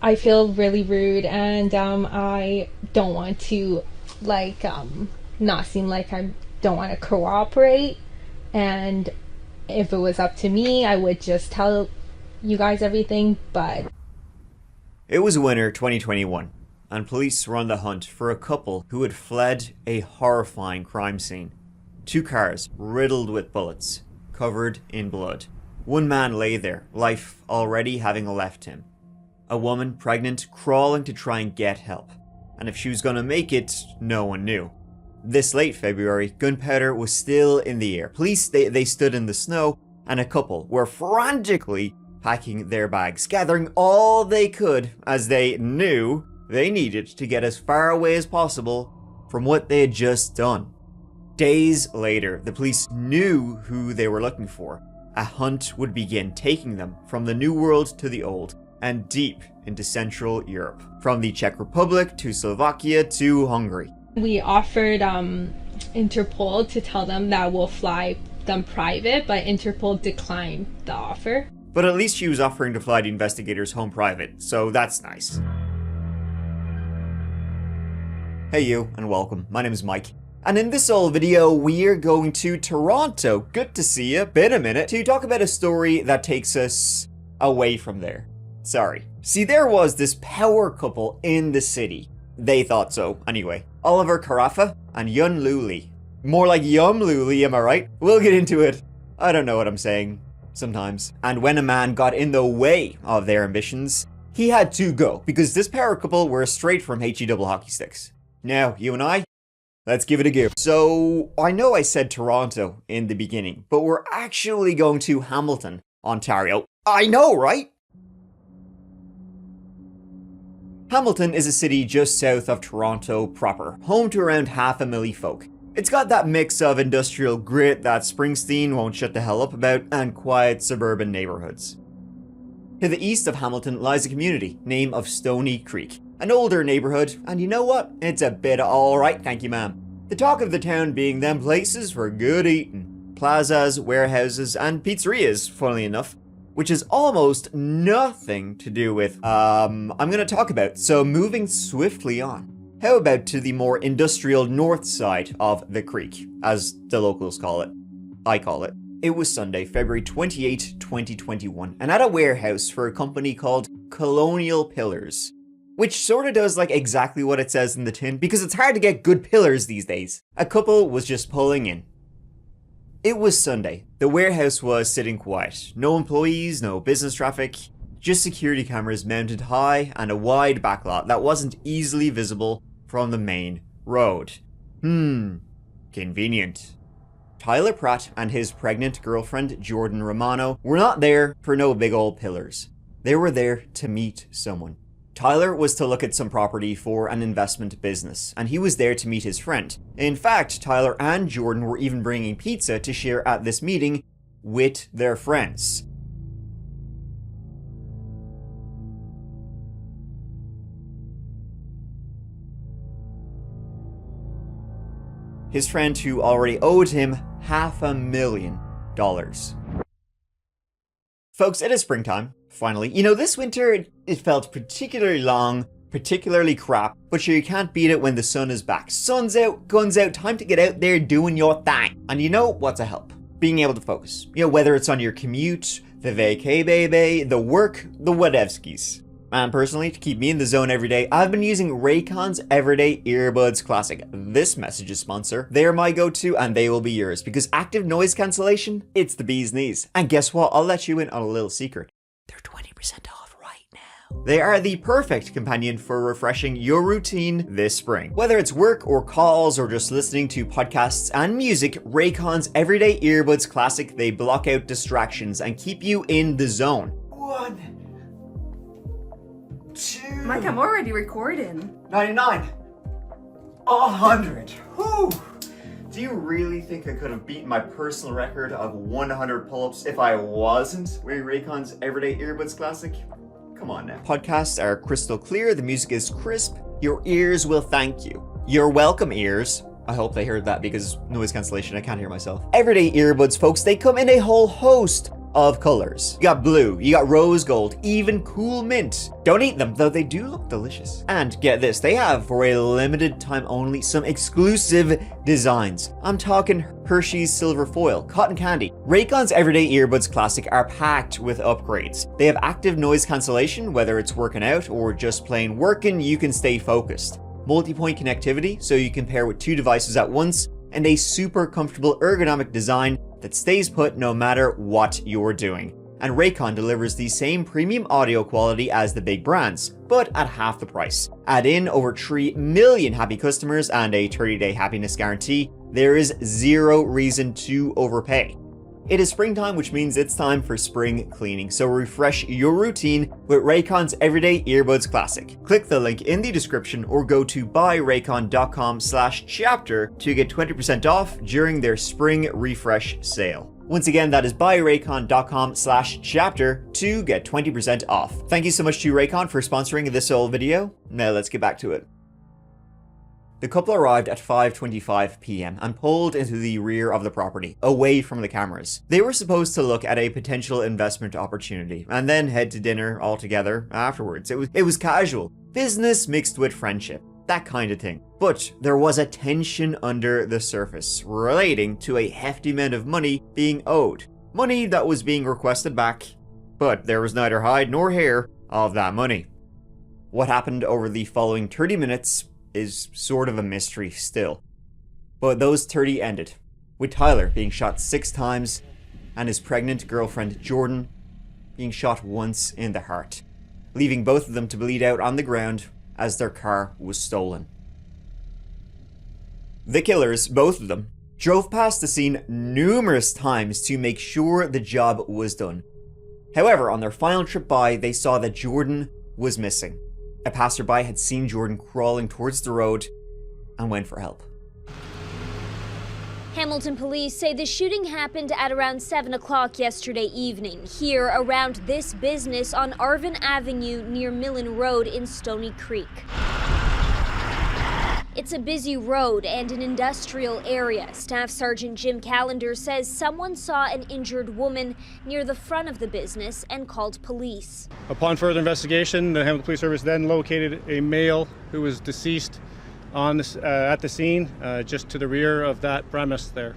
I feel really rude, and I don't want to not seem like I don't want to cooperate. And if it was up to me, I would just tell you guys everything, but... It was winter 2021, and police were on the hunt for a couple who had fled a horrifying crime scene. 2 cars riddled with bullets, covered in blood. One man lay there, life already having left him. A woman, pregnant, crawling to try and get help. And if she was gonna make it, no one knew. This late February, gunpowder was still in the air. Police, they stood in the snow, and a couple were frantically packing their bags, gathering all they could as they knew they needed to get as far away as possible from what they had just done. Days later, the police knew who they were looking for. A hunt would begin, taking them from the New World to the Old, and deep into Central Europe, from the Czech Republic to Slovakia to Hungary. We offered Interpol to tell them that we'll fly them private, but Interpol declined the offer. But at least she was offering to fly the investigators home private, so that's nice. Hey you, and welcome. My name is Mike. And in this old video, we're going to Toronto. Good to see you. Been a minute. To talk about a story that takes us away from there. Sorry. See, there was this power couple in the city. They thought so, anyway. Oliver Carafa and Yun Luli. More like Yum Luli, am I right? We'll get into it. I don't know what I'm saying. Sometimes. And when a man got in the way of their ambitions, he had to go. Because this power couple were straight from HE double hockey sticks. Now, you and I, let's give it a go. So, I know I said Toronto in the beginning, but we're actually going to Hamilton, Ontario. I know, right? Hamilton is a city just south of Toronto proper, home to around 500,000 folk. It's got that mix of industrial grit that Springsteen won't shut the hell up about, and quiet suburban neighbourhoods. To the east of Hamilton lies a community, name of Stony Creek. An older neighbourhood, and you know what? It's a bit alright, thank you ma'am. The talk of the town being them places for good eating. Plazas, warehouses, and pizzerias, funnily enough. Which is almost nothing to do with, I'm gonna talk about. So moving swiftly on. How about to the more industrial north side of the creek, as the locals call it. I call it. It was Sunday, February 28, 2021, and at a warehouse for a company called Colonial Pillars. Which sorta does like exactly what it says in the tin, because it's hard to get good pillars these days. A couple was just pulling in. It was Sunday. The warehouse was sitting quiet. No employees, no business traffic, just security cameras mounted high and a wide backlot that wasn't easily visible from the main road. Convenient. Tyler Pratt and his pregnant girlfriend Jordan Romano were not there for no big old pillars. They were there to meet someone. Tyler was to look at some property for an investment business, and he was there to meet his friend. In fact, Tyler and Jordan were even bringing pizza to share at this meeting with their friends. His friend who already owed him $500,000. Folks, it is springtime. Finally. You know, this winter, it felt particularly long, particularly crap, but sure, you can't beat it when the sun is back. Sun's out, guns out, time to get out there doing your thing. And you know what's a help? Being able to focus. You know, whether it's on your commute, the vacay baby, the work, the whatevskis. And personally, to keep me in the zone every day, I've been using Raycon's Everyday Earbuds Classic. This message's sponsor. They're my go-to and they will be yours because active noise cancellation, it's the bee's knees. And guess what? I'll let you in on a little secret. They're 20% off right now. They are the perfect companion for refreshing your routine this spring. Whether it's work or calls or just listening to podcasts and music, Raycon's Everyday Earbuds Classic, they block out distractions and keep you in the zone. 1, 2... Mike, I'm already recording. 99. 100. Whew. Do you really think I could have beaten my personal record of 100 pull-ups if I wasn't wearing Raycon's Everyday Earbuds Classic? Come on now. Podcasts are crystal clear, the music is crisp, your ears will thank you. You're welcome, ears. I hope they heard that because noise cancellation, I can't hear myself. Everyday earbuds, folks, they come in a whole host of colors. You got blue, you got rose gold, even cool mint. Don't eat them, though they do look delicious. And get this, they have, for a limited time only, some exclusive designs. I'm talking Hershey's Silver Foil, cotton candy. Raycon's Everyday Earbuds Classic are packed with upgrades. They have active noise cancellation, whether it's working out or just plain working, you can stay focused. Multi-point connectivity, so you can pair with 2 devices at once, and a super comfortable ergonomic design that stays put no matter what you're doing. And Raycon delivers the same premium audio quality as the big brands, but at half the price. Add in over 3 million happy customers and a 30-day happiness guarantee, there is zero reason to overpay. It is springtime, which means it's time for spring cleaning, so refresh your routine with Raycon's Everyday Earbuds Classic. Click the link in the description or go to buyraycon.com/chapter to get 20% off during their spring refresh sale. Once again, that is buyraycon.com/chapter to get 20% off. Thank you so much to Raycon for sponsoring this whole video. Now let's get back to it. The couple arrived at 5:25 p.m. and pulled into the rear of the property, away from the cameras. They were supposed to look at a potential investment opportunity and then head to dinner all together afterwards. It was casual, business mixed with friendship, that kind of thing. But there was a tension under the surface relating to a hefty amount of money being owed. Money that was being requested back, but there was neither hide nor hair of that money. What happened over the following 30 minutes is sort of a mystery still. But those 30 ended, with Tyler being shot 6 times and his pregnant girlfriend Jordan being shot once in the heart, leaving both of them to bleed out on the ground as their car was stolen. The killers, both of them, drove past the scene numerous times to make sure the job was done. However, on their final trip by, they saw that Jordan was missing. A passerby had seen Jordan crawling towards the road and went for help. Hamilton police say the shooting happened at around 7 o'clock yesterday evening, here around this business on Arvin Avenue near Millen Road in Stony Creek. It's a busy road and an industrial area. Staff Sergeant Jim Callender says someone saw an injured woman near the front of the business and called police. Upon further investigation, the Hamilton Police Service then located a male who was deceased at the scene, just to the rear of that premise there.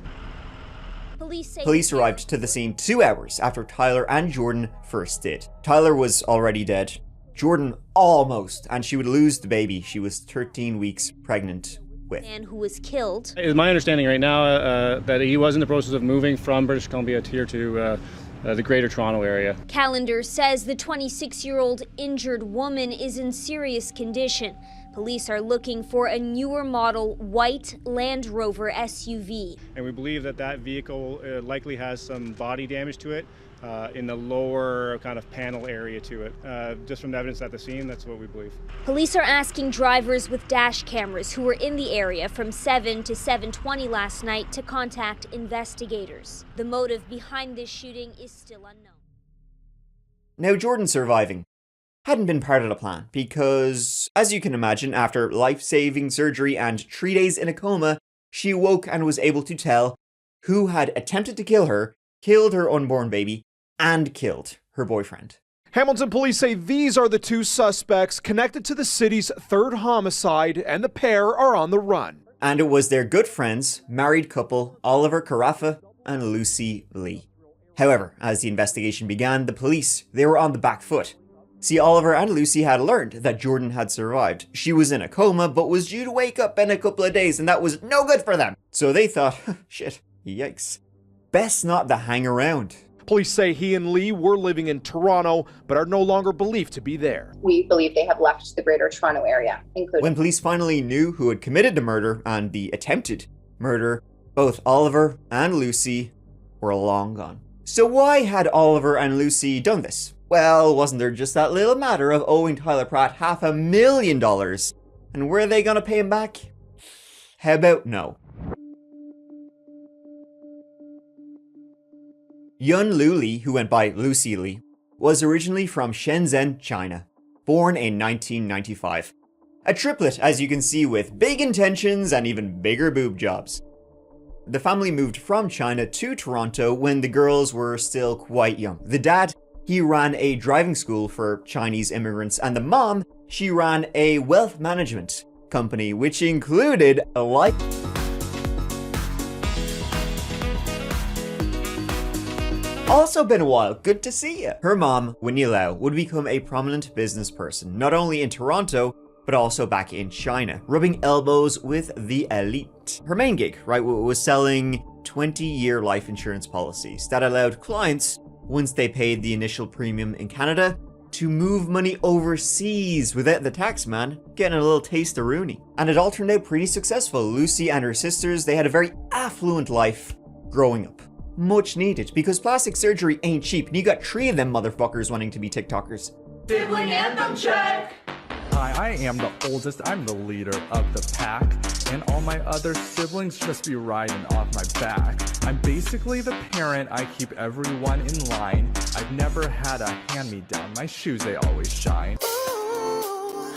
Police arrived to the scene 2 hours after Tyler and Jordan first did. Tyler was already dead. Jordan almost, and she would lose the baby she was 13 weeks pregnant with. Man who was killed. It's my understanding right now that he was in the process of moving from British Columbia here to the Greater Toronto area. Callender says the 26-year-old injured woman is in serious condition. Police are looking for a newer model white Land Rover SUV. And we believe that that vehicle likely has some body damage to it. In the lower kind of panel area to it. Just from the evidence at the scene, that's what we believe. Police are asking drivers with dash cameras who were in the area from 7 to 7:20 last night to contact investigators. The motive behind this shooting is still unknown. Now, Jordan surviving hadn't been part of the plan because, as you can imagine, after life-saving surgery and 3 days in a coma, she awoke and was able to tell who had attempted to kill her, killed her unborn baby, and killed her boyfriend. Hamilton police say these are the 2 suspects connected to the city's 3rd homicide, and the pair are on the run. And it was their good friends, married couple, Oliver Carafa and Lucy Lee. However, as the investigation began, the police, they were on the back foot. See, Oliver and Lucy had learned that Jordan had survived. She was in a coma, but was due to wake up in a couple of days, and that was no good for them. So they thought, shit, yikes. Best not to hang around. Police say he and Lee were living in Toronto, but are no longer believed to be there. We believe they have left the Greater Toronto area, including... When police finally knew who had committed the murder and the attempted murder, both Oliver and Lucy were long gone. So why had Oliver and Lucy done this? Well, wasn't there just that little matter of owing Tyler Pratt $500,000? And were they gonna pay him back? How about no? Yun Lu Lee, who went by Lucy Lee, was originally from Shenzhen, China, born in 1995. A triplet, as you can see, with big intentions and even bigger boob jobs. The family moved from China to Toronto when the girls were still quite young. The dad, he ran a driving school for Chinese immigrants, and the mom, she ran a wealth management company, which included a life. Also been a while, good to see you. Her mom, Winnie Lau, would become a prominent business person, not only in Toronto, but also back in China, rubbing elbows with the elite. Her main gig, right, was selling 20-year life insurance policies that allowed clients, once they paid the initial premium in Canada, to move money overseas without the tax man getting a little taste of Rooney. And it all turned out pretty successful. Lucy and her sisters, they had a very affluent life growing up. Much needed, because plastic surgery ain't cheap, and you got 3 of them motherfuckers wanting to be TikTokers. Sibling anthem check! Hi, I am the oldest, I'm the leader of the pack, and all my other siblings just be riding off my back. I'm basically the parent, I keep everyone in line. I've never had a hand-me-down, my shoes they always shine. Ooh,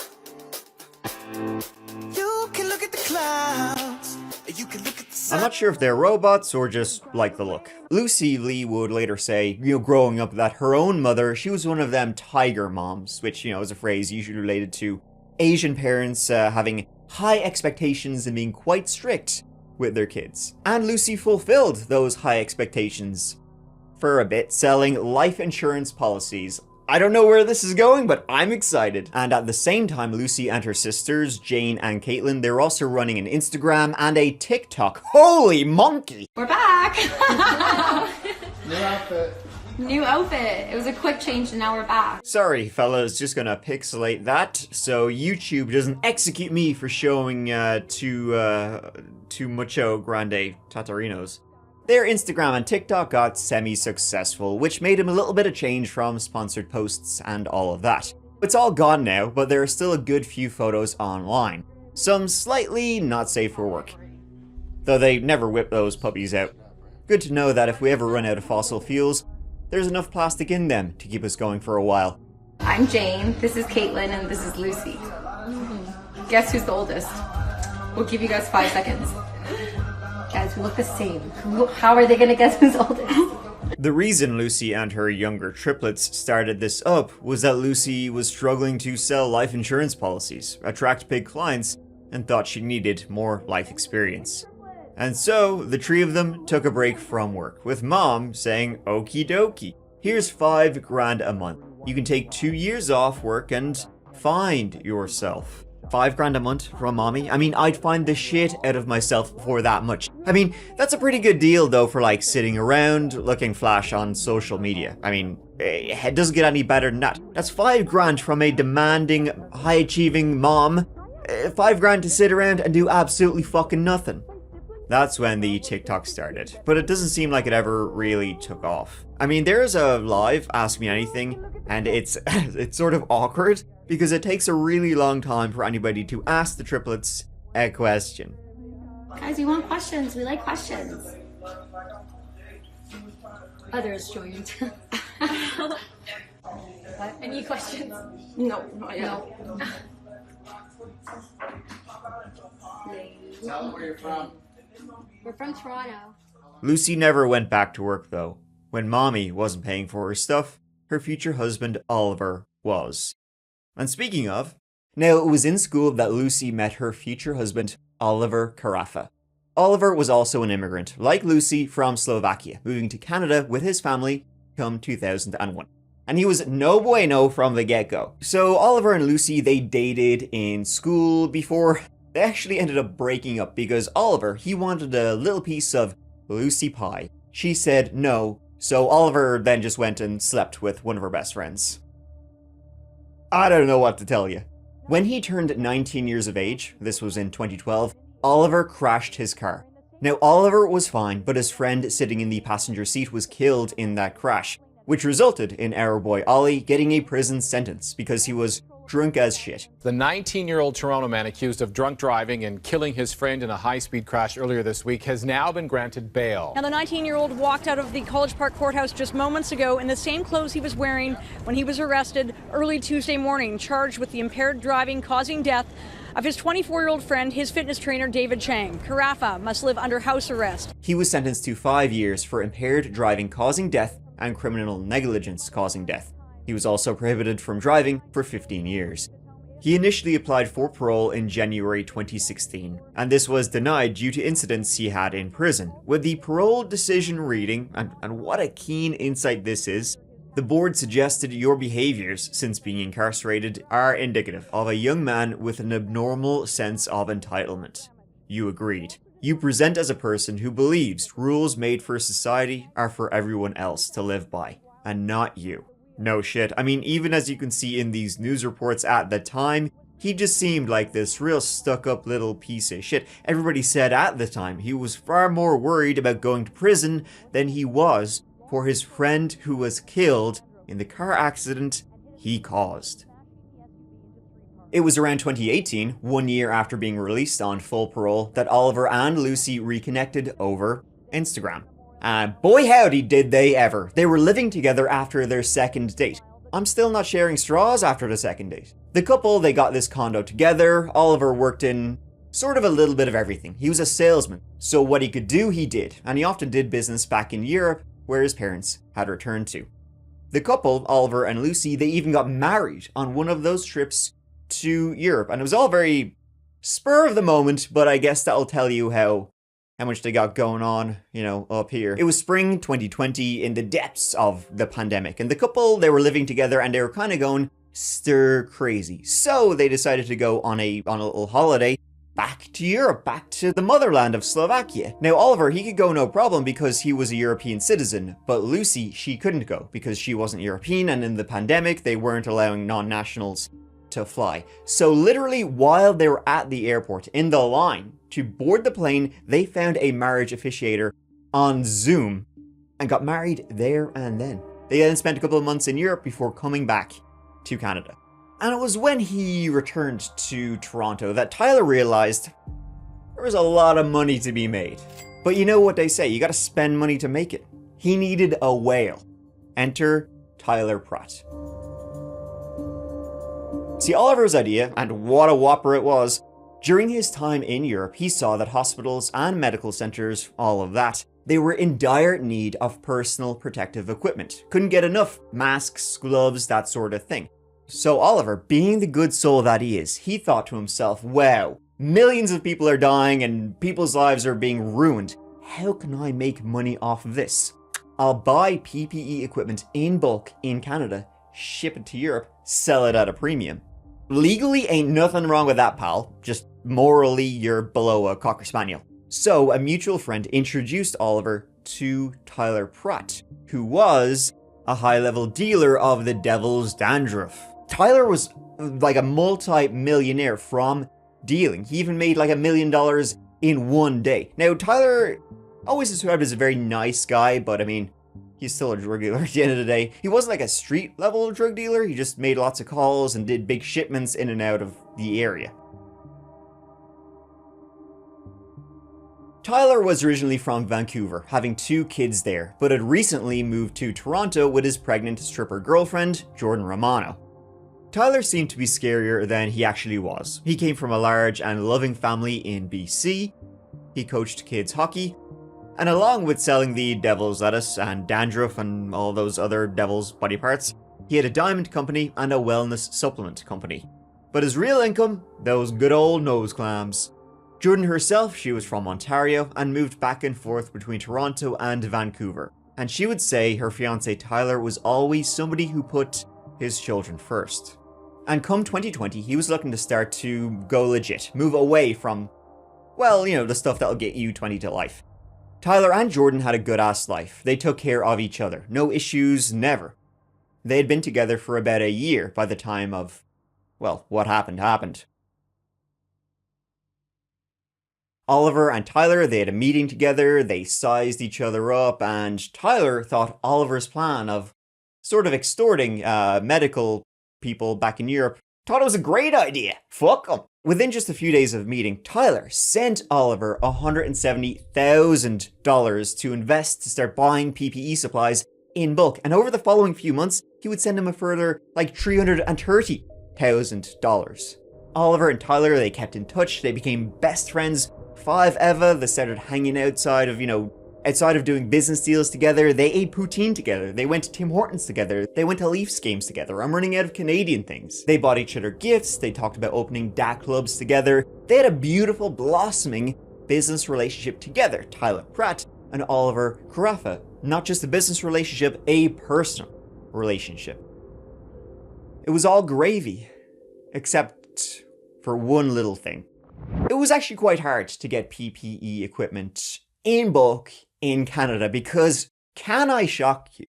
you can look at the clouds, you can look at the sun. I'm not sure if they're robots or just like the look. Lucy Lee would later say, growing up, that her own mother, she was one of them tiger moms, which, is a phrase usually related to Asian parents having high expectations and being quite strict with their kids. And Lucy fulfilled those high expectations for a bit, selling life insurance policies. I don't know where this is going, but I'm excited. And at the same time, Lucy and her sisters, Jane and Caitlin, they're also running an Instagram and a TikTok. Holy monkey! We're back! New outfit. New outfit. It was a quick change and now we're back. Sorry, fellas, just gonna pixelate that so YouTube doesn't execute me for showing two mucho grande tatarinos. Their Instagram and TikTok got semi-successful, which made him a little bit of change from sponsored posts and all of that. It's all gone now, but there are still a good few photos online. Some slightly not safe for work. Though they never whip those puppies out. Good to know that if we ever run out of fossil fuels, there's enough plastic in them to keep us going for a while. I'm Jane, this is Caitlin, and this is Lucy. Guess who's the oldest? We'll give you guys 5 seconds. Guys, we look the same. How are they gonna guess who's oldest? The reason Lucy and her younger triplets started this up was that Lucy was struggling to sell life insurance policies, attract big clients, and thought she needed more life experience. And so, the 3 of them took a break from work, with Mom saying, okie dokie, here's $5,000 a month. You can take 2 years off work and find yourself. $5,000 a month from Mommy? I mean, I'd find the shit out of myself for that much. I mean, that's a pretty good deal though for like sitting around, looking flash on social media. I mean, it doesn't get any better than that. That's $5,000 from a demanding, high-achieving mom. $5,000 to sit around and do absolutely fucking nothing. That's when the TikTok started, but it doesn't seem like it ever really took off. I mean, there's a live Ask Me Anything, and it's sort of awkward because it takes a really long time for anybody to ask the triplets a question. Guys, we want questions. We like questions. Others joined. What? Any questions? No, not yet. No. Tell them where you're from. We're from Toronto. Lucy never went back to work though. When Mommy wasn't paying for her stuff, her future husband Oliver was. And speaking of, now it was in school that Lucy met her future husband Oliver Carafa. Oliver was also an immigrant, like Lucy, from Slovakia, moving to Canada with his family come 2001. And he was no bueno from the get-go. So Oliver and Lucy, they dated in school before they actually ended up breaking up because Oliver, he wanted a little piece of Lucy pie. She said no, so Oliver then just went and slept with one of her best friends. I don't know what to tell you. When he turned 19 years of age, this was in 2012, Oliver crashed his car. Now Oliver was fine, but his friend sitting in the passenger seat was killed in that crash, which resulted in our boy Ollie getting a prison sentence because he was drunk as shit. The 19-year-old Toronto man accused of drunk driving and killing his friend in a high-speed crash earlier this week has now been granted bail. Now, the 19-year-old walked out of the College Park courthouse just moments ago in the same clothes he was wearing when he was arrested early Tuesday morning, charged with the impaired driving causing death of his 24-year-old friend, his fitness trainer, David Chang. Carafa must live under house arrest. He was sentenced to 5 years for impaired driving causing death and criminal negligence causing death. He was also prohibited from driving for 15 years. He initially applied for parole in January 2016, and this was denied due to incidents he had in prison. With the parole decision reading, and what a keen insight this is, the board suggested your behaviors since being incarcerated are indicative of a young man with an abnormal sense of entitlement. You agreed. You present as a person who believes rules made for society are for everyone else to live by, and not you. No shit. I mean, even as you can see in these news reports at the time, he just seemed like this real stuck-up little piece of shit. Everybody said at the time he was far more worried about going to prison than he was for his friend who was killed in the car accident he caused. It was around 2018, 1 year after being released on full parole, that Oliver and Lucy reconnected over Instagram. And boy howdy did they ever. They were living together after their second date. I'm still not sharing straws after the second date. The couple, they got this condo together. Oliver worked in sort of a little bit of everything. He was a salesman, so what he could do, he did. And he often did business back in Europe, where his parents had returned to. The couple, Oliver and Lucy, they even got married on one of those trips to Europe. And it was all very spur of the moment, but I guess that'll tell you how much they got going on, up here. It was spring 2020 in the depths of the pandemic, and the couple, they were living together and they were kind of going stir crazy. So they decided to go on a little holiday back to Europe, back to the motherland of Slovakia. Now Oliver, he could go no problem because he was a European citizen, but Lucy, she couldn't go because she wasn't European, and in the pandemic, they weren't allowing non-nationals to fly. So literally while they were at the airport in the line to board the plane, they found a marriage officiator on Zoom and got married there and then. They then spent a couple of months in Europe before coming back to Canada. And it was when he returned to Toronto that Tyler realized there was a lot of money to be made. But you know what they say, you gotta spend money to make it. He needed a whale. Enter Tyler Pratt. See, Oliver's idea, and what a whopper it was, during his time in Europe, he saw that hospitals and medical centers, all of that, they were in dire need of personal protective equipment. Couldn't get enough masks, gloves, that sort of thing. So Oliver, being the good soul that he is, he thought to himself, wow, millions of people are dying and people's lives are being ruined. How can I make money off of this? I'll buy PPE equipment in bulk in Canada, ship it to Europe, sell it at a premium. Legally ain't nothing wrong with that, pal. Just morally, you're below a Cocker Spaniel. So a mutual friend introduced Oliver to Tyler Pratt, who was a high-level dealer of the devil's dandruff. Tyler was like a multi-millionaire from dealing. He even made like $1 million in one day. Now, Tyler always described as a very nice guy, but I mean, he's still a drug dealer at the end of the day. He wasn't like a street-level drug dealer. He just made lots of calls and did big shipments in and out of the area. Tyler was originally from Vancouver, having 2 kids there, but had recently moved to Toronto with his pregnant stripper girlfriend, Jordan Romano. Tyler seemed to be scarier than he actually was. He came from a large and loving family in BC. He coached kids hockey, and along with selling the devil's lettuce and dandruff and all those other devil's body parts, he had a diamond company and a wellness supplement company. But his real income, those good old nose clams. Jordan herself, she was from Ontario and moved back and forth between Toronto and Vancouver. And she would say her fiancé Tyler was always somebody who put his children first. And come 2020, he was looking to start to go legit, move away from, well, the stuff that'll get you 20 to life. Tyler and Jordan had a good-ass life. They took care of each other. No issues, never. They had been together for about a year by the time of, well, what happened. Oliver and Tyler, they had a meeting together, they sized each other up, and Tyler thought Oliver's plan of sort of extorting medical people back in Europe Thought it was a great idea. Fuck 'em. Within just a few days of meeting, Tyler sent Oliver $170,000 to invest to start buying PPE supplies in bulk. And over the following few months, he would send him a further like $330,000. Oliver and Tyler, they kept in touch. They became best friends. Ever. They started hanging outside of doing business deals together. They ate poutine together. They went to Tim Hortons together. They went to Leafs games together. I'm running out of Canadian things. They bought each other gifts. They talked about opening DAC clubs together. They had a beautiful, blossoming business relationship together. Tyler Pratt and Oliver Carafa. Not just a business relationship, a personal relationship. It was all gravy, except for one little thing. It was actually quite hard to get PPE equipment in bulk in Canada because, can I shock you,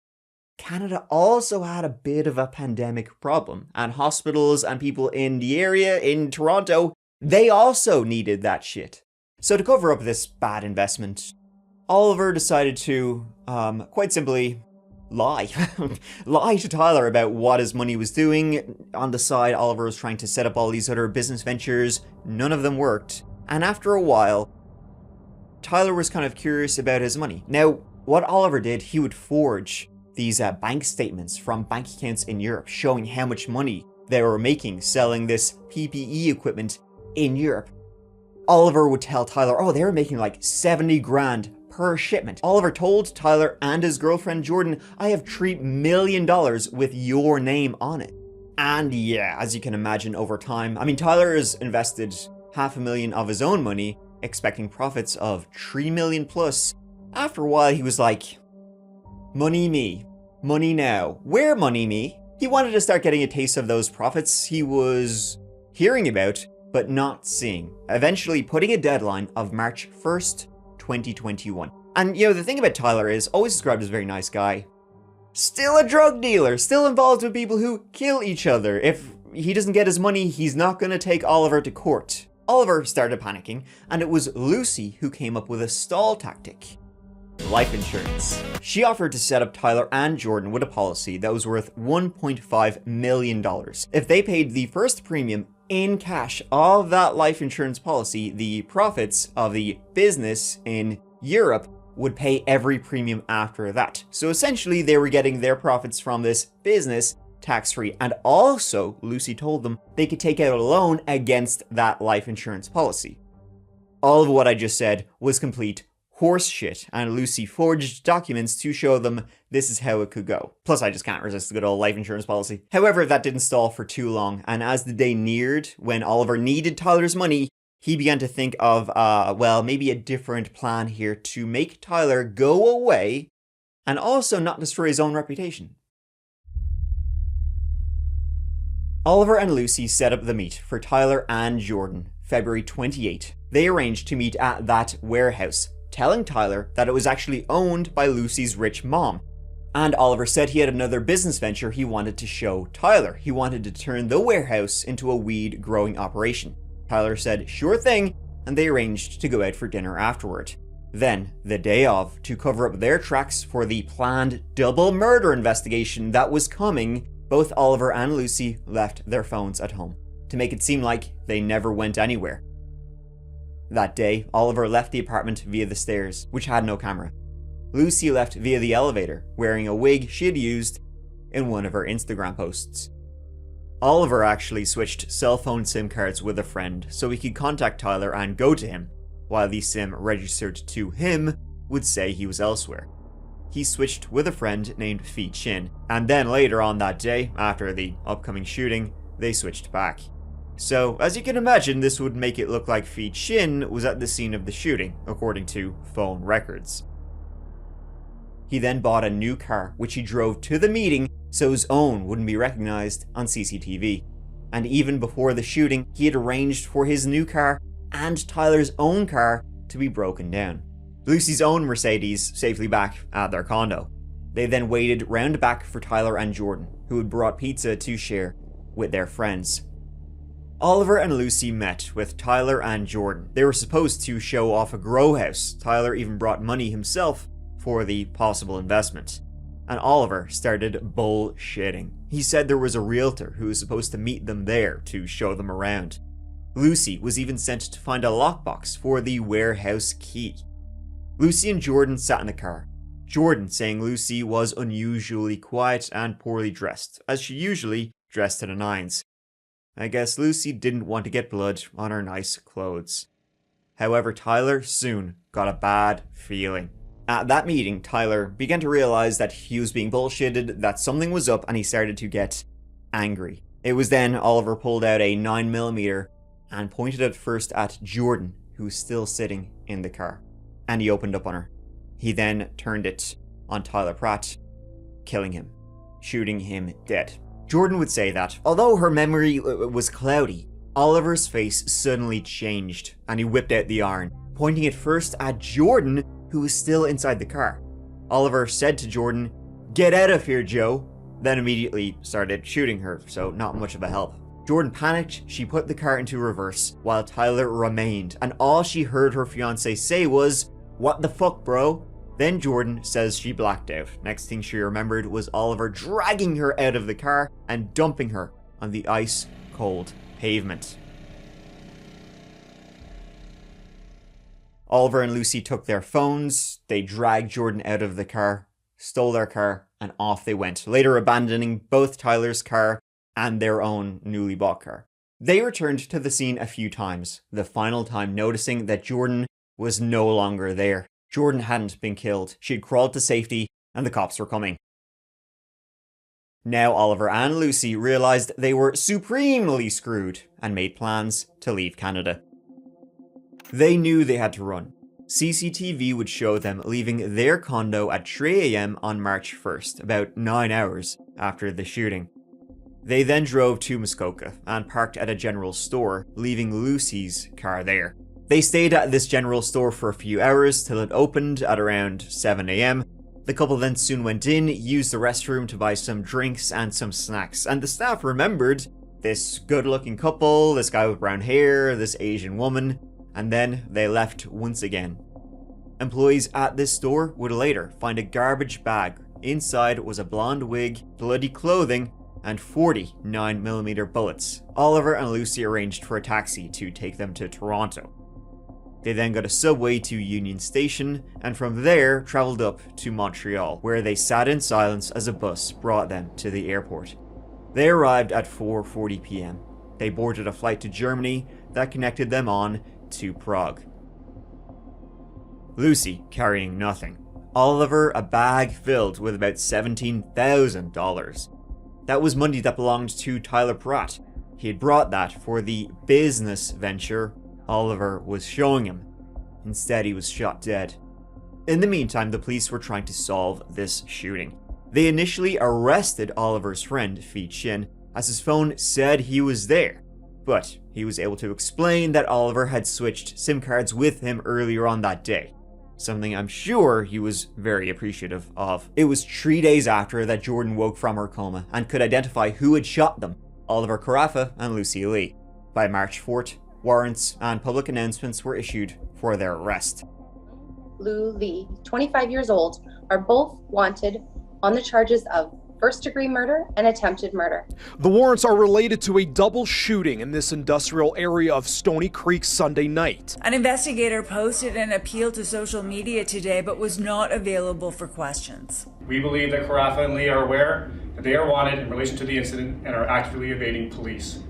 Canada also had a bit of a pandemic problem, and hospitals and people in the area, in Toronto, they also needed that shit. So to cover up this bad investment, Oliver decided to, quite simply, lie. Lie to Tyler about what his money was doing. On the side, Oliver was trying to set up all these other business ventures. None of them worked. And after a while, Tyler was kind of curious about his money. Now, what Oliver did, he would forge these bank statements from bank accounts in Europe showing how much money they were making selling this PPE equipment in Europe. Oliver would tell Tyler, oh, they were making like 70 grand per shipment. Oliver told Tyler and his girlfriend Jordan, I have $3 million with your name on it. And yeah, as you can imagine over time, Tyler has invested $500,000 of his own money, expecting profits of $3 million plus. After a while, he was like, money me, money now. Where money me? He wanted to start getting a taste of those profits he was hearing about, but not seeing. Eventually putting a deadline of March 1st, 2021. And the thing about Tyler is, always described as a very nice guy. Still a drug dealer, still involved with people who kill each other. If he doesn't get his money, he's not going to take Oliver to court. Oliver started panicking, and it was Lucy who came up with a stall tactic. Life insurance. She offered to set up Tyler and Jordan with a policy that was worth $1.5 million. If they paid the first premium in cash of that life insurance policy, the profits of the business in Europe would pay every premium after that. So essentially, they were getting their profits from this business tax-free. And also, Lucy told them they could take out a loan against that life insurance policy. All of what I just said was complete horse shit, and Lucy forged documents to show them this is how it could go. Plus, I just can't resist a good old life insurance policy. However, that didn't stall for too long, and as the day neared, when Oliver needed Tyler's money, he began to think of, maybe a different plan here to make Tyler go away and also not destroy his own reputation. Oliver and Lucy set up the meet for Tyler and Jordan, February 28. They arranged to meet at that warehouse, telling Tyler that it was actually owned by Lucy's rich mom. And Oliver said he had another business venture he wanted to show Tyler. He wanted to turn the warehouse into a weed growing operation. Tyler said, sure thing, and they arranged to go out for dinner afterward. Then, the day of, to cover up their tracks for the planned double murder investigation that was coming, both Oliver and Lucy left their phones at home, to make it seem like they never went anywhere. That day, Oliver left the apartment via the stairs, which had no camera. Lucy left via the elevator, wearing a wig she had used in one of her Instagram posts. Oliver actually switched cell phone SIM cards with a friend so he could contact Tyler and go to him, while the SIM registered to him would say he was elsewhere. He switched with a friend named Fee Chin, and then later on that day, after the upcoming shooting, they switched back. So, as you can imagine, this would make it look like Fee Chin was at the scene of the shooting, according to phone records. He then bought a new car, which he drove to the meeting so his own wouldn't be recognized on CCTV. And even before the shooting, he had arranged for his new car and Tyler's own car to be broken down. Lucy's own Mercedes safely back at their condo. They then waited round back for Tyler and Jordan, who had brought pizza to share with their friends. Oliver and Lucy met with Tyler and Jordan. They were supposed to show off a grow house. Tyler even brought money himself for the possible investment. And Oliver started bullshitting. He said there was a realtor who was supposed to meet them there to show them around. Lucy was even sent to find a lockbox for the warehouse key. Lucy and Jordan sat in the car, Jordan saying Lucy was unusually quiet and poorly dressed, as she usually dressed to the nines. I guess Lucy didn't want to get blood on her nice clothes. However, Tyler soon got a bad feeling. At that meeting, Tyler began to realize that he was being bullshitted, that something was up, and he started to get angry. It was then Oliver pulled out a 9mm and pointed it first at Jordan, who was still sitting in the car, and he opened up on her. He then turned it on Tyler Pratt, killing him, shooting him dead. Jordan would say that, although her memory was cloudy, Oliver's face suddenly changed, and he whipped out the iron, pointing it first at Jordan, who was still inside the car. Oliver said to Jordan, "Get out of here, Joe," then immediately started shooting her, so not much of a help. Jordan panicked, she put the car into reverse, while Tyler remained, and all she heard her fiancé say was, "What the fuck, bro?" Then Jordan says she blacked out. Next thing she remembered was Oliver dragging her out of the car and dumping her on the ice-cold pavement. Oliver and Lucy took their phones, they dragged Jordan out of the car, stole their car, and off they went, later abandoning both Tyler's car and their own newly bought car. They returned to the scene a few times, the final time noticing that Jordan was no longer there. Jordan hadn't been killed, she'd crawled to safety, and the cops were coming. Now Oliver and Lucy realised they were supremely screwed and made plans to leave Canada. They knew they had to run. CCTV would show them leaving their condo at 3 AM on March 1st, about 9 hours after the shooting. They then drove to Muskoka and parked at a general store, leaving Lucy's car there. They stayed at this general store for a few hours till it opened at around 7 AM. The couple then soon went in, used the restroom to buy some drinks and some snacks, and the staff remembered this good-looking couple, this guy with brown hair, this Asian woman, and then they left once again. Employees at this store would later find a garbage bag. Inside was a blonde wig, bloody clothing, and 49mm bullets. Oliver and Lucy arranged for a taxi to take them to Toronto. They then got a subway to Union Station, and from there travelled up to Montreal, where they sat in silence as a bus brought them to the airport. They arrived at 4:40 PM. They boarded a flight to Germany that connected them on to Prague. Lucy carrying nothing. Oliver a bag filled with about $17,000. That was money that belonged to Tyler Pratt. He had brought that for the business venture Oliver was showing him. Instead, he was shot dead. In the meantime, the police were trying to solve this shooting. They initially arrested Oliver's friend, Fei Chin, as his phone said he was there. But he was able to explain that Oliver had switched SIM cards with him earlier on that day. Something I'm sure he was very appreciative of. It was 3 days after that Jordan woke from her coma and could identify who had shot them, Oliver Carafa and Lucy Lee. By March 4th, warrants and public announcements were issued for their arrest. Lou Lee, 25 years old, are both wanted on the charges of first-degree murder and attempted murder. The warrants are related to a double shooting in this industrial area of Stony Creek Sunday night. An investigator posted an appeal to social media today but was not available for questions. We believe that Carafa and Lee are aware that they are wanted in relation to the incident and are actively evading police.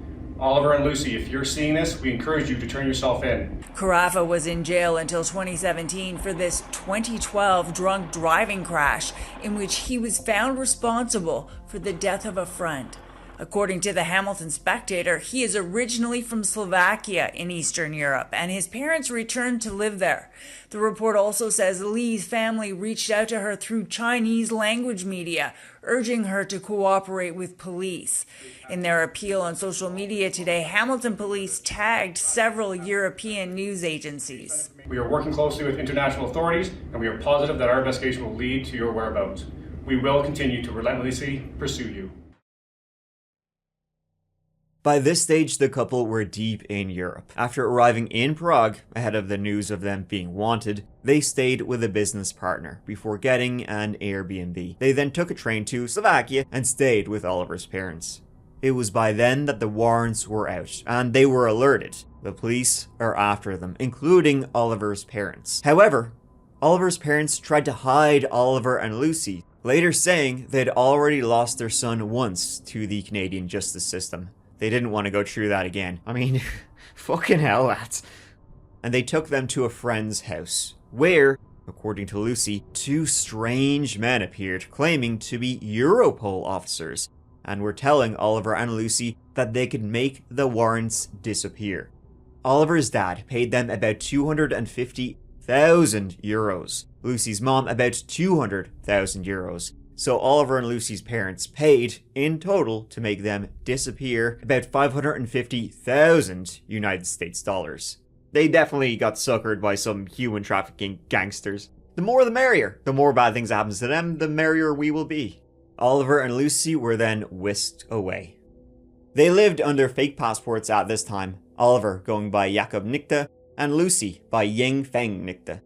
Oliver and Lucy, if you're seeing this, we encourage you to turn yourself in. Carafa was in jail until 2017 for this 2012 drunk driving crash in which he was found responsible for the death of a friend. According to the Hamilton Spectator, he is originally from Slovakia in Eastern Europe, and his parents returned to live there. The report also says Lee's family reached out to her through Chinese language media, urging her to cooperate with police. In their appeal on social media today, Hamilton police tagged several European news agencies. We are working closely with international authorities, and we are positive that our investigation will lead to your whereabouts. We will continue to relentlessly pursue you. By this stage, the couple were deep in Europe. After arriving in Prague, ahead of the news of them being wanted, they stayed with a business partner before getting an Airbnb. They then took a train to Slovakia and stayed with Oliver's parents. It was by then that the warrants were out, and they were alerted. The police are after them, including Oliver's parents. However, Oliver's parents tried to hide Oliver and Lucy, later saying they'd already lost their son once to the Canadian justice system. They didn't want to go through that again. I mean, fucking hell, that. And they took them to a friend's house, where, according to Lucy, two strange men appeared, claiming to be Europol officers, and were telling Oliver and Lucy that they could make the warrants disappear. Oliver's dad paid them about 250,000 euros. Lucy's mom about 200,000 euros. So Oliver and Lucy's parents paid, in total, to make them disappear, about 550,000 United States dollars. They definitely got suckered by some human trafficking gangsters. The more the merrier. The more bad things happens to them, the merrier we will be. Oliver and Lucy were then whisked away. They lived under fake passports at this time, Oliver going by Jakob Nichte, and Lucy by Ying Feng Nichte.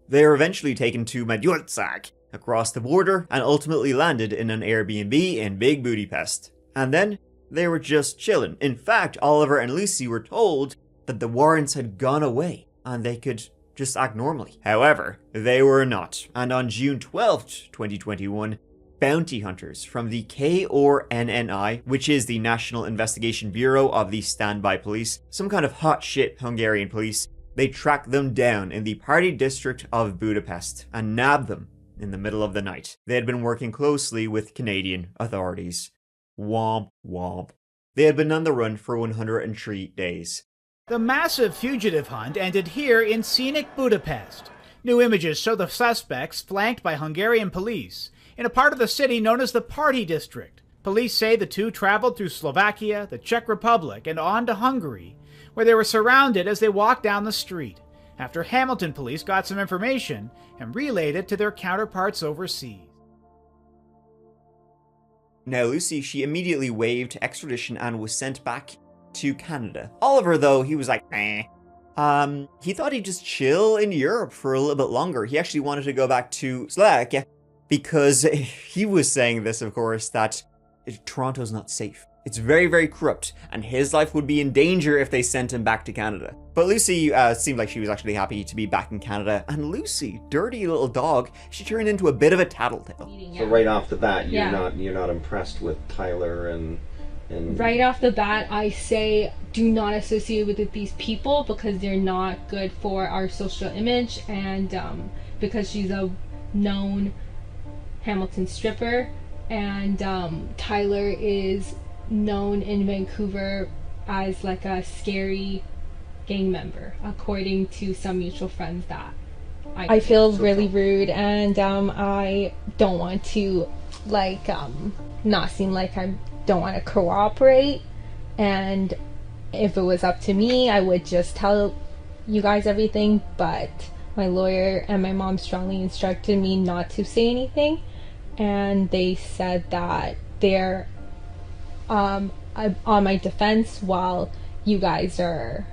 They were eventually taken to Magyarország, across the border, and ultimately landed in an Airbnb in Big Budapest. And then, they were just chilling. In fact, Oliver and Lucy were told that the warrants had gone away, and they could just act normally. However, they were not. And on June 12th, 2021, bounty hunters from the KORNNI, which is the National Investigation Bureau of the Standby Police, some kind of hot shit Hungarian police, they tracked them down in the party district of Budapest and nabbed them in the middle of the night. They had been working closely with Canadian authorities. Womp womp. They had been on the run for 103 days. The massive fugitive hunt ended here in scenic Budapest. New images show the suspects flanked by Hungarian police in a part of the city known as the Party District. Police say the two traveled through Slovakia, the Czech Republic, and on to Hungary, where they were surrounded as they walked down the street, after Hamilton police got some information and relayed it to their counterparts overseas. Now Lucy, she immediately waived extradition and was sent back to Canada. Oliver, though, he was like, eh. He thought he'd just chill in Europe for a little bit longer. He actually wanted to go back to Slovakia because he was saying this, of course, that Toronto's not safe. It's very, very corrupt, and his life would be in danger if they sent him back to Canada. But Lucy seemed like she was actually happy to be back in Canada, and Lucy, dirty little dog, she turned into a bit of a tattletale. So right off the bat, you're not impressed with Tyler and Right off the bat, I say do not associate with these people because they're not good for our social image, and because she's a known Hamilton stripper, and Tyler is known in Vancouver as like a scary gang member, according to some mutual friends that I feel really rude, and I don't want to not seem like I don't want to cooperate, and if it was up to me I would just tell you guys everything, but my lawyer and my mom strongly instructed me not to say anything, and they said that they're on my defense while you guys are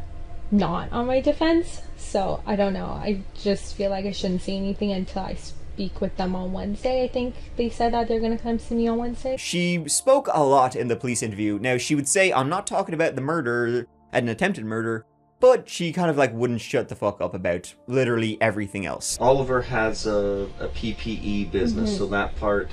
not on my defense. So I don't know, I just feel like I shouldn't say anything until I speak with them on Wednesday. I think they said that they're gonna come see me on Wednesday. She spoke a lot in the police interview. Now she would say, I'm not talking about the murder, an attempted murder, but she kind of wouldn't shut the fuck up about literally everything else. Oliver has a PPE business, so that part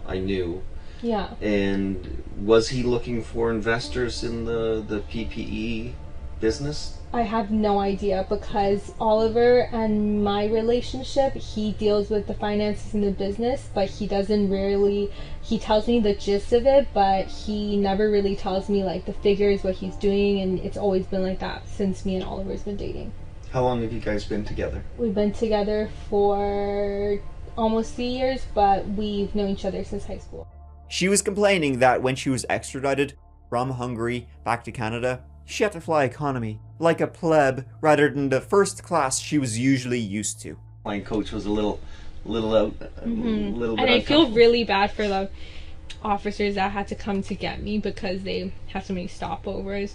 I knew. Yeah. And was he looking for investors in the PPE business? I have no idea, because Oliver and my relationship, he deals with the finances in the business, but he doesn't really, he tells me the gist of it, but he never really tells me the figures, what he's doing, and it's always been like that since me and Oliver's been dating. How long have you guys been together? We've been together for almost 3 years, but we've known each other since high school. She was complaining that when she was extradited from Hungary back to Canada, she had to fly economy, like a pleb, rather than the first class she was usually used to. Flying coach was a little out, and I feel really bad for them, officers that had to come to get me because they have so many stopovers.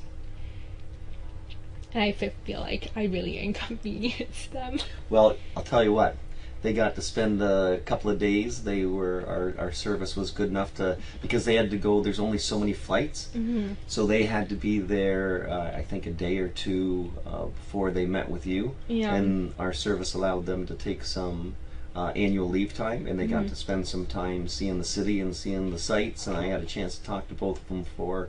And I feel like I really inconvenienced them. Well, I'll tell you what. They got to spend a couple of days. They were our service was good enough to, because they had to go. There's only so many flights, so they had to be there. I think a day or two before they met with you, and our service allowed them to take some annual leave time, and they got to spend some time seeing the city and seeing the sights. And I had a chance to talk to both of them for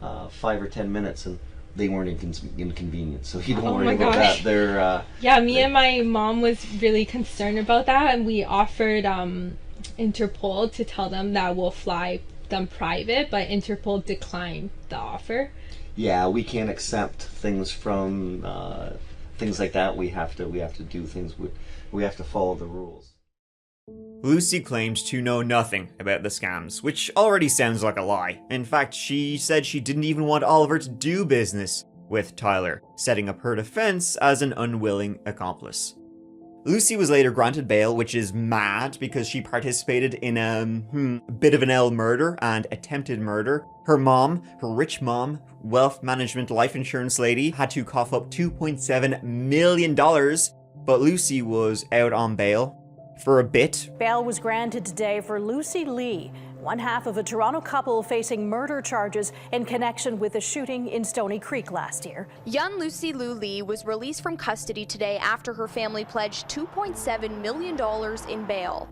5 or 10 minutes, and they weren't inconvenienced, so you don't worry about that. They're me and my mom was really concerned about that, and we offered Interpol to tell them that we'll fly them private, but Interpol declined the offer. Yeah, we can't accept things from things like that. We have to do things. We have to follow the rules. Lucy claimed to know nothing about the scams, which already sounds like a lie. In fact, she said she didn't even want Oliver to do business with Tyler, setting up her defense as an unwilling accomplice. Lucy was later granted bail, which is mad because she participated in a bit of an L murder and attempted murder. Her mom, her rich mom, wealth management life insurance lady, had to cough up $2.7 million, but Lucy was out on bail for a bit. Bail was granted today for Lucy Lee, one half of a Toronto couple facing murder charges in connection with a shooting in Stoney Creek last year. Young Lucy Lou Lee was released from custody today after her family pledged $2.7 million in bail.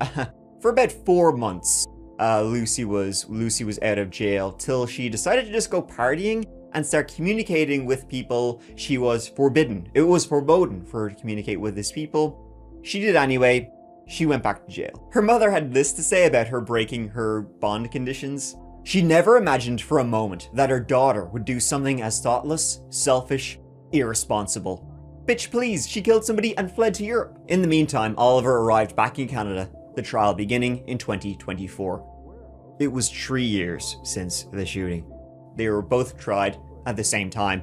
For about 4 months, Lucy was out of jail till she decided to just go partying and start communicating with people she was forbidden. It was forbidden for her to communicate with these people. She did anyway. She went back to jail. Her mother had this to say about her breaking her bond conditions. She never imagined for a moment that her daughter would do something as thoughtless, selfish, irresponsible. Bitch, please, she killed somebody and fled to Europe. In the meantime, Oliver arrived back in Canada, the trial beginning in 2024. It was 3 years since the shooting. They were both tried at the same time.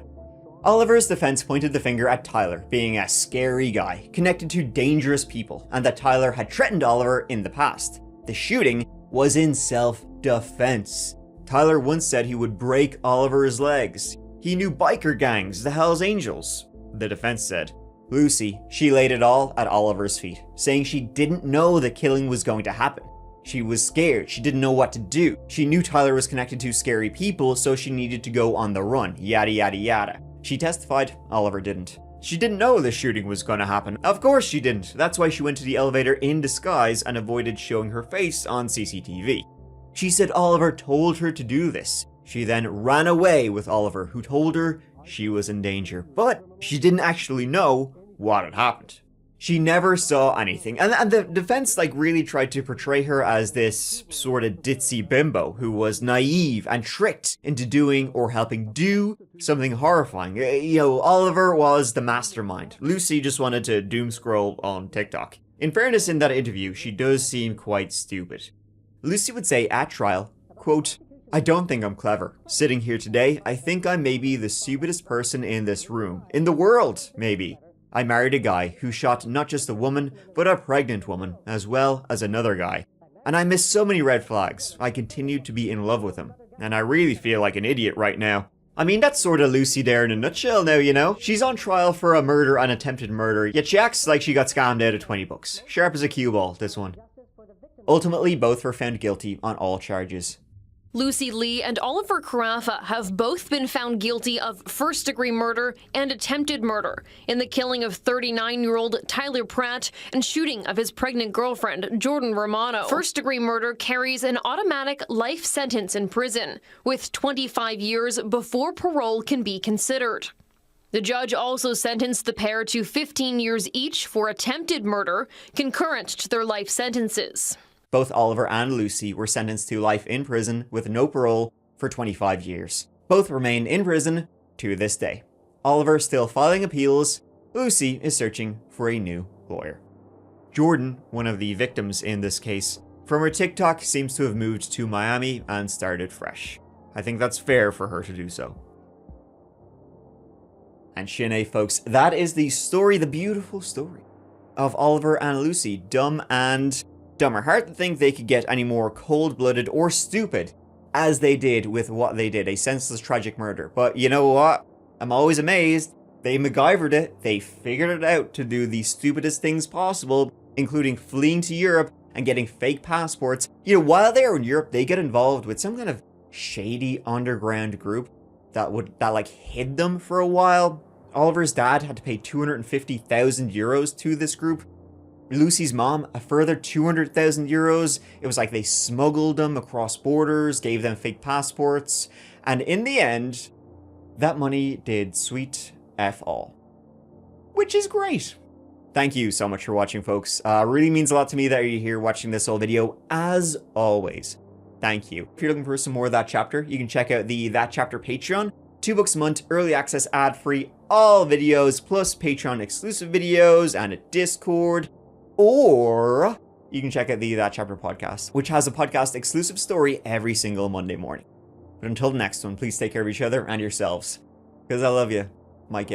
Oliver's defense pointed the finger at Tyler being a scary guy, connected to dangerous people, and that Tyler had threatened Oliver in the past. The shooting was in self-defense. Tyler once said he would break Oliver's legs. He knew biker gangs, the Hells Angels, the defense said. Lucy, she laid it all at Oliver's feet, saying she didn't know the killing was going to happen. She was scared, she didn't know what to do. She knew Tyler was connected to scary people, so she needed to go on the run, yada yada yada. She testified, Oliver didn't. She didn't know the shooting was gonna happen. Of course she didn't. That's why she went to the elevator in disguise and avoided showing her face on CCTV. She said Oliver told her to do this. She then ran away with Oliver, who told her she was in danger. But she didn't actually know what had happened. She never saw anything. And the defense really tried to portray her as this sort of ditzy bimbo who was naive and tricked into doing or helping do something horrifying. Oliver was the mastermind. Lucy just wanted to doom scroll on TikTok. In fairness, in that interview, she does seem quite stupid. Lucy would say at trial, quote, "I don't think I'm clever. Sitting here today, I think I'm maybe the stupidest person in this room. In the world, maybe. I married a guy who shot not just a woman, but a pregnant woman, as well as another guy. And I missed so many red flags. I continued to be in love with him. And I really feel like an idiot right now." I mean, that's sort of Lucy there in a nutshell now, you know? She's on trial for a murder and attempted murder, yet she acts like she got scammed out of 20 bucks. Sharp as a cue ball, this one. Ultimately, both were found guilty on all charges. Lucy Lee and Oliver Carafa have both been found guilty of first-degree murder and attempted murder in the killing of 39-year-old Tyler Pratt and shooting of his pregnant girlfriend, Jordan Romano. First-degree murder carries an automatic life sentence in prison, with 25 years before parole can be considered. The judge also sentenced the pair to 15 years each for attempted murder, concurrent to their life sentences. Both Oliver and Lucy were sentenced to life in prison with no parole for 25 years. Both remain in prison to this day. Oliver still filing appeals. Lucy is searching for a new lawyer. Jordan, one of the victims in this case, from her TikTok seems to have moved to Miami and started fresh. I think that's fair for her to do so. And Sinead, folks, that is the story, the beautiful story of Oliver and Lucy, dumb and dumb or hard to think they could get any more cold-blooded or stupid as they did with what they did, a senseless tragic murder. But you know what? I'm always amazed. They MacGyvered it. They figured it out to do the stupidest things possible, including fleeing to Europe and getting fake passports. You know, while they were in Europe, they get involved with some kind of shady underground group that like hid them for a while. Oliver's dad had to pay 250,000 euros to this group. Lucy's mom, a further 200,000 euros. It was like they smuggled them across borders, gave them fake passports, and in the end, that money did sweet F all. Which is great. Thank you so much for watching, folks. Really means a lot to me that you're here watching this whole video, as always. Thank you. If you're looking for some more of That Chapter, you can check out the That Chapter Patreon. $2 a month, early access, ad-free, all videos, plus Patreon exclusive videos and a Discord. Or you can check out the That Chapter podcast, which has a podcast exclusive story every single Monday morning. But until the next one, please take care of each other and yourselves. Because I love you. Mike.